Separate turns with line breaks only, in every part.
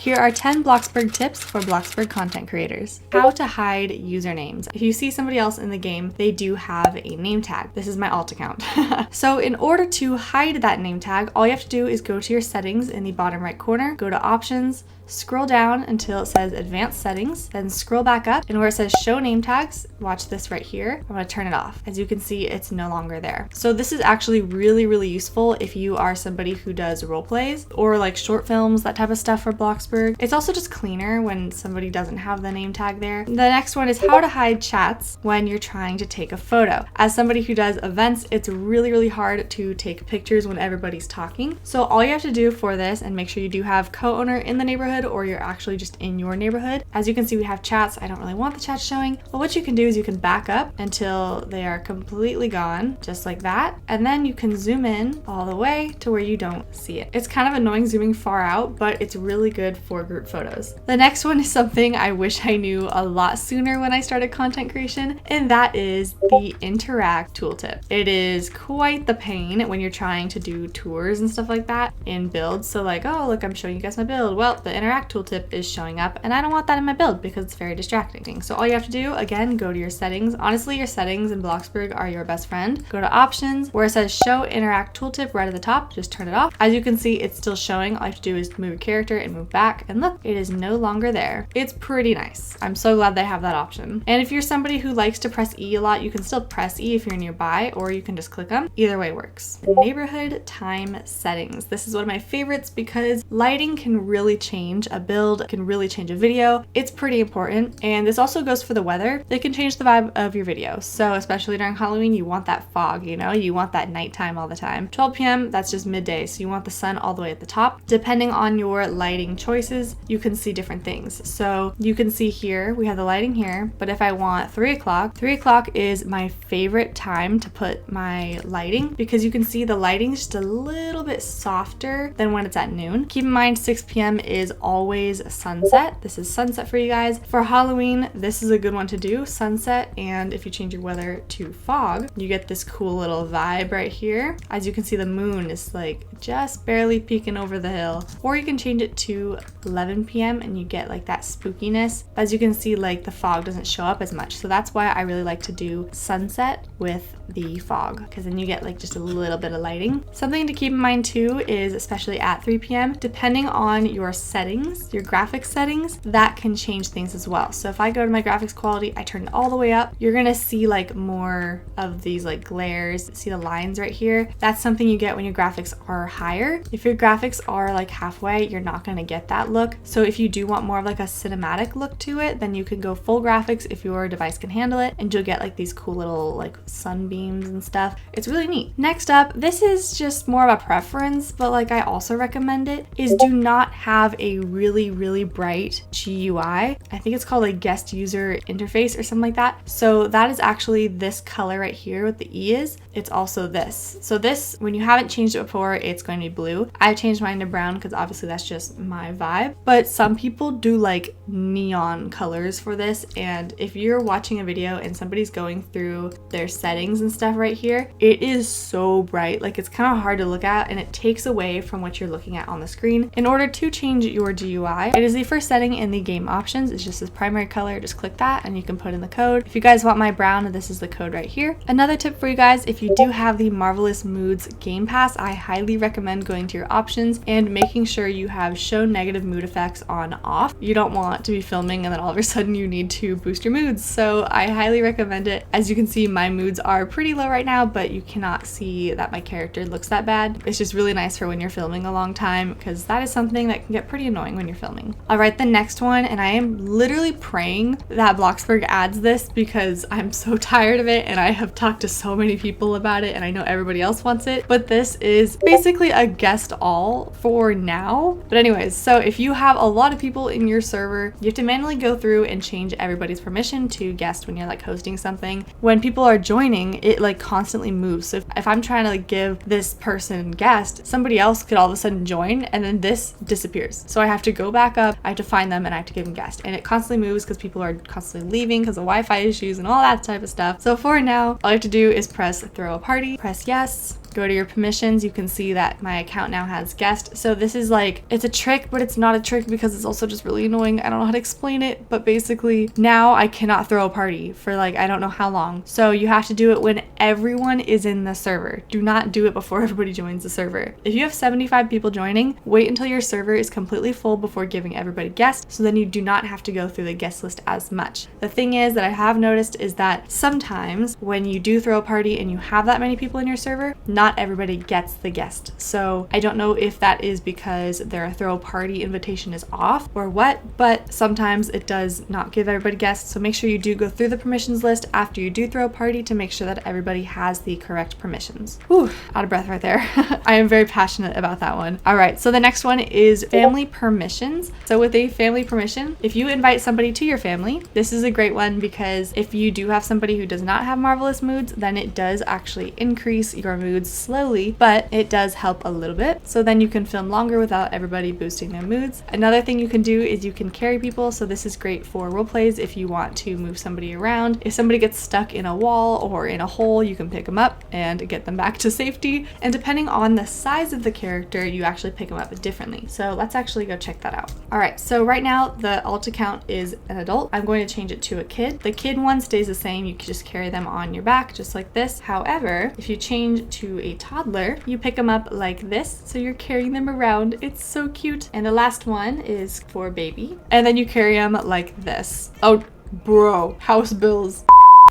Here are 10 Bloxburg tips for Bloxburg content creators. How to hide usernames. If you see somebody else in the game, they do have a name tag. This is my alt account. So in order to hide that name tag, all you have to do is go to your settings in the bottom right corner, go to options, scroll down until it says advanced settings, then scroll back up, and where it says show name tags, watch this right here. I'm going to turn it off. As you can see, it's no longer there. So this is actually really useful if you are somebody who does role plays or like short films, that type of stuff for Bloxburg. It's also just cleaner when somebody doesn't have the name tag there. The next one is how to hide chats when you're trying to take a photo. As somebody who does events, it's really hard to take pictures when everybody's talking. So all you have to do for this, and make sure you do have co-owner in the neighborhood or you're actually just in your neighborhood. As you can see, we have chats. I don't really want the chat showing, but what you can do is you can back up until they are completely gone, just like that. And then you can zoom in all the way to where you don't see it. It's kind of annoying zooming far out, but it's really good for group photos. The next one is something I wish I knew a lot sooner when I started content creation, and that is the interact tooltip. It is quite the pain when you're trying to do tours and stuff like that in builds. So like, oh, look, I'm showing you guys my build. Well, the interact tooltip is showing up and I don't want that in my build because it's very distracting. So all you have to do, again, go to your settings. Honestly, your settings in Bloxburg are your best friend. Go to options where it says show interact tooltip right at the top, just turn it off. As you can see, it's still showing. All you have to do is move your character and move back, and look, it is no longer there. It's pretty nice. I'm so glad they have that option. And if you're somebody who likes to press E a lot, you can still press E if you're nearby, or you can just click them. Either way works. Neighborhood time settings. This is one of my favorites because lighting can really change a build, can really change a video. It's pretty important. And this also goes for the weather. It can change the vibe of your video. So especially during Halloween, you want that fog, you know, you want that nighttime all the time. 12 p.m., that's just midday. So you want the sun all the way at the top. Depending on your lighting choices, you can see different things. So you can see here, we have the lighting here, but if I want 3 o'clock is my favorite time to put my lighting because you can see the lighting is just a little bit softer than when it's at noon. Keep in mind, 6 p.m. is always sunset. This is sunset for you guys. For Halloween, this is a good one to do, sunset, and if you change your weather to fog, you get this cool little vibe right here. As you can see, the moon is like just barely peeking over the hill. Or you can change it to 11 p.m. and you get like that spookiness. As you can see, like the fog doesn't show up as much. So that's why I really like to do sunset with the fog, because then you get like just a little bit of lighting. Something to keep in mind too is, especially at 3 p.m., depending on your settings, your graphics settings, that can change things as well. So if I go to my graphics quality, I turn it all the way up, you're gonna see like more of these like glares. See the lines right here? That's something you get when your graphics are higher. If your graphics are like halfway, you're not gonna get that look. So if you do want more of like a cinematic look to it, then you can go full graphics if your device can handle it, and you'll get like these cool little like sunbeams and stuff. It's really neat. Next up, this is just more of a preference, but like I also recommend it, is do not have a really bright GUI. I think it's called a guest user interface or something like that. So that is actually this color right here, what the E is. It's also this. So this, when you haven't changed it before, it's going to be blue. I changed mine to brown because obviously that's just my vibe. But some people do like neon colors for this. And if you're watching a video and somebody's going through their settings and stuff right here, it is so bright. Like it's kind of hard to look at and it takes away from what you're looking at on the screen. In order to change your GUI, it is the first setting in the game options. It's just this primary color. Just click that and you can put in the code. If you guys want my brown, this is the code right here. Another tip for you guys, if you do have the Marvelous Moods Gamepass, I highly recommend going to your options and making sure you have show negative mood effects on off. You don't want to be filming and then all of a sudden you need to boost your moods. So I highly recommend it. As you can see, my moods are pretty low right now, but you cannot see that my character looks that bad. It's just really nice for when you're filming a long time, because that is something that can get pretty annoying when you're filming. All right, the next one, and I am literally praying that Bloxburg adds this because I'm so tired of it and I have talked to so many people about it and I know everybody else wants it, but this is basically a guest all for now. But anyways, so if you have a lot of people in your server, you have to manually go through and change everybody's permission to guest when you're like hosting something. When people are joining, it like constantly moves. So if I'm trying to like give this person guest, somebody else could all of a sudden join and then this disappears. So I have to go back up, I have to find them and I have to give them guest. And it constantly moves because people are constantly leaving because of Wi-Fi issues and all that type of stuff. So for now, all you have to do is press throw a party, press yes, Go to your permissions. You can see that my account now has guest. So this is like, it's a trick, but it's not a trick because it's also just really annoying. I don't know how to explain it, but basically now I cannot throw a party for like, I don't know how long. So you have to do it when everyone is in the server. Do not do it before everybody joins the server. If you have 75 people joining, wait until your server is completely full before giving everybody guests, so then you do not have to go through the guest list as much. The thing is that I have noticed is that sometimes when you do throw a party and you have that many people in your server, not everybody gets the guest. So I don't know if that is because their throw party invitation is off or what, but sometimes it does not give everybody guests. So make sure you do go through the permissions list after you do throw a party to make sure that everybody has the correct permissions. Whew, out of breath right there. I am very passionate about that one. All right, so the next one is family permissions. So with a family permission, if you invite somebody to your family, this is a great one because if you do have somebody who does not have marvelous moods, then it does actually increase your moods slowly, but it does help a little bit. So then you can film longer without everybody boosting their moods. Another thing you can do is you can carry people. So this is great for role plays if you want to move somebody around. If somebody gets stuck in a wall or in a hole, you can pick them up and get them back to safety. And depending on the size of the character, you actually pick them up differently. So let's actually go check that out. All right, so right now the alt account is an adult. I'm going to change it to a kid. The kid one stays the same. You can just carry them on your back just like this. However, if you change to a toddler, you pick them up like this. So you're carrying them around. It's so cute. And the last one is for baby. And then you carry them like this. Oh, bro, house bills.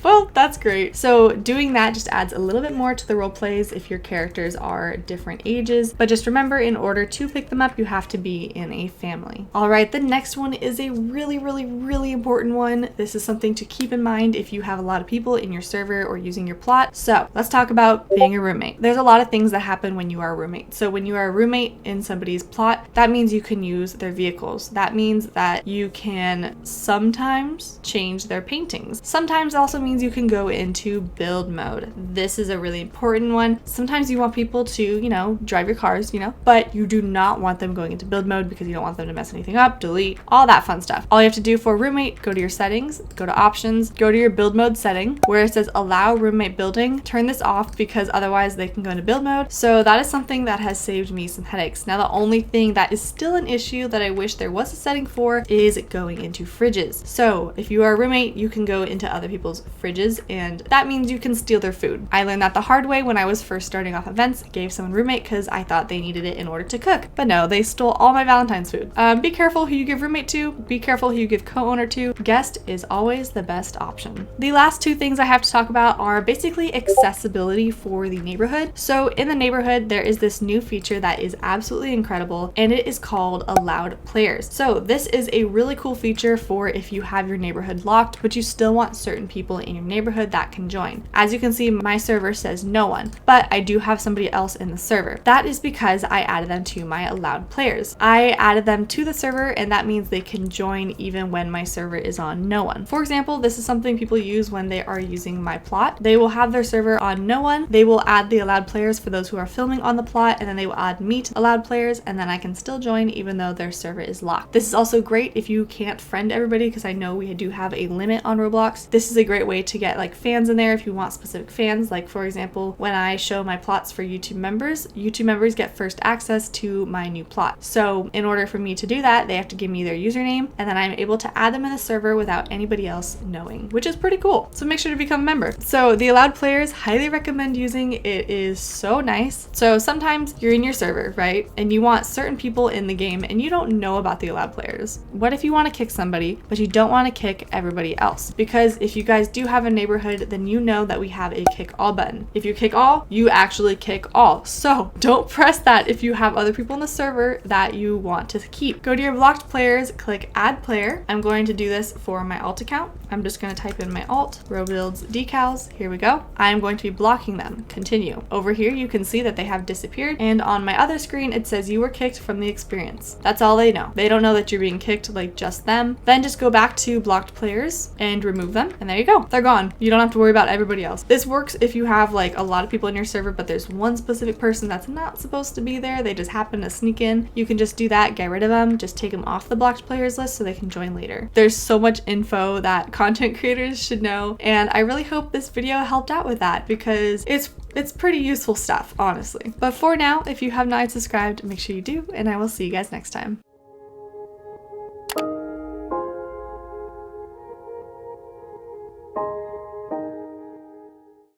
Well, that's great. So doing that just adds a little bit more to the role plays if your characters are different ages. But just remember, in order to pick them up, you have to be in a family. All right, the next one is a really important one. This is something to keep in mind if you have a lot of people in your server or using your plot. So let's talk about being a roommate. There's a lot of things that happen when you are a roommate. So when you are a roommate in somebody's plot, that means you can use their vehicles. That means that you can sometimes change their paintings. Sometimes also means you can go into build mode. This is a really important one. Sometimes you want people to, you know, drive your cars, you know, but you do not want them going into build mode because you don't want them to mess anything up, delete, all that fun stuff. All you have to do for roommate, go to your settings, go to options, go to your build mode setting where it says allow roommate building. Turn this off because otherwise they can go into build mode. So that is something that has saved me some headaches. Now the only thing that is still an issue that I wish there was a setting for is going into fridges. So if you are a roommate, you can go into other people's fridges, and that means you can steal their food. I learned that the hard way when I was first starting off events. Gave someone roommate because I thought they needed it in order to cook, but no, they stole all my Valentine's food. Be careful who you give roommate to. Be careful who you give co-owner to. Guest is always the best option. The last two things I have to talk about are basically accessibility for the neighborhood. So in the neighborhood, there is this new feature that is absolutely incredible, and it is called allowed players. So this is a really cool feature for if you have your neighborhood locked, but you still want certain people in your neighborhood that can join. As you can see, my server says no one, but I do have somebody else in the server. That is because I added them to my allowed players. I added them to the server, and that means they can join even when my server is on no one. For example, this is something people use when they are using my plot. They will have their server on no one. They will add the allowed players for those who are filming on the plot, and then they will add me to allowed players, and then I can still join even though their server is locked. This is also great if you can't friend everybody, because I know we do have a limit on Roblox. This is a great way to get like fans in there if you want specific fans. Like for example, when I show my plots for YouTube members get first access to my new plot. So in order for me to do that, they have to give me their username, and then I'm able to add them in the server without anybody else knowing, which is pretty cool. So make sure to become a member. So the allowed players, highly recommend using. It is so nice. So sometimes you're in your server, right? And you want certain people in the game and you don't know about the allowed players. What if you want to kick somebody, but you don't want to kick everybody else? Because if you guys do have a neighborhood, then you know that we have a kick all button. If you kick all, you actually kick all. So don't press that if you have other people in the server that you want to keep. Go to your blocked players, click add player. I'm going to do this for my alt account. I'm just going to type in my alt, Robuilds decals. Here we go. I'm going to be blocking them. Continue. Over here, you can see that they have disappeared. And on my other screen, it says you were kicked from the experience. That's all they know. They don't know that you're being kicked, like just them. Then just go back to blocked players and remove them. And there you go. They're they're gone. You don't have to worry about everybody else. This works if you have like a lot of people in your server, but there's one specific person that's not supposed to be there. They just happen to sneak in. You can just do that, get rid of them, just take them off the blocked players list so they can join later. There's so much info that content creators should know, and I really hope this video helped out with that because it's pretty useful stuff, honestly. But for now, if you have not yet subscribed, make sure you do, and I will see you guys next time.